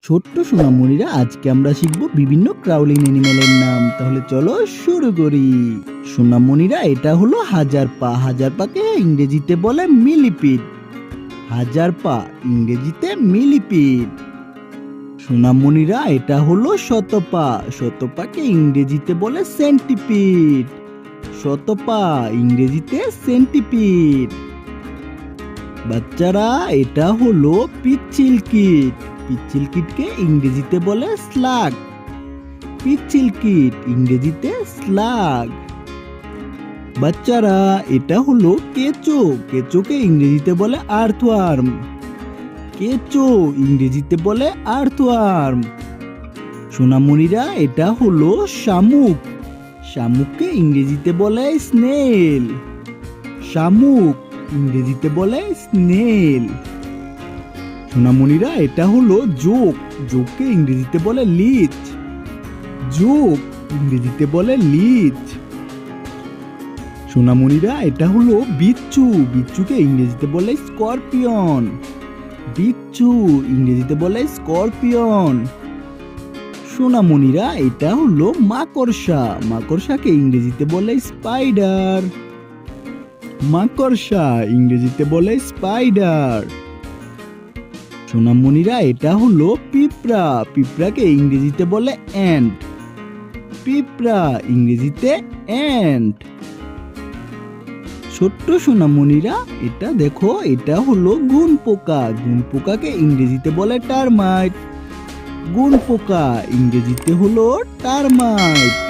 ছোট্ট সোনামণিরা, আজকে আমরা শিখব বিভিন্ন ক্রাউলিং অ্যানিমেলের নাম। তাহলে চলো শুরু করি। সোনামণিরা, এটা হলো হাজার পা। হাজার পাকে ইংরেজিতে বলে মিলিপিড। হাজার পা ইংরেজিতে মিলিপিড। সোনামণিরা, এটা হলো শতপা। শতপাকে ইংরেজিতে বলে সেন্টিপিড। শতপা ইংরেজিতে সেন্টিপিড। বাচ্চারা, এটা হলো পিচ্ছিল কীট। পিচ্ছিল কীটকে ইংরেজিতে বলে স্লাগ। পিচ্ছিল কীট ইংরেজিতে স্লাগ। বাচ্চারা, এটা হলো কেঁচো। কেঁচোকে ইংরেজিতে বলে আর্থওয়ার্ম। কেঁচো ইংরেজিতে বলে আর্থওয়ার্ম। সোনামণিরা, এটা হলো শামুক। শামুককে ইংরেজিতে বলে স্নেল। শামুক ইংরেজিতে বলে স্নেল। সোনামণিরা, এটা হলো জোক। জোককে ইংরেজিতে বলে লিচ। জোক ইংরেজিতে বলে লিচ। সোনামণিরা, এটা হলো বিচ্ছু। বিচ্ছুকে ইংরেজিতে বলে স্করপিয়ন। বিচ্ছু ইংরেজিতে বলে স্করপিয়ন। সোনামণিরা, এটা হলো মাকড়সা। মাকড়সাকে ইংরেজিতে বলে স্পাইডার। মাকড়সা ইংরেজিতে বলে স্পাইডার। সোনামণিরা, এটা হলো পিঁপড়া। পিঁপড়াকে ইংরেজিতে বলে অ্যান্ট। পিঁপড়া ইংরেজিতে অ্যান্ট। ছোট্ট সোনামণিরা, এটা দেখো, এটা হলো গুণ পোকা। গুণ পোকাকে ইংরেজিতে বলে টারমাইট। গুণ পোকা ইংরেজিতে হলো টারমাইট।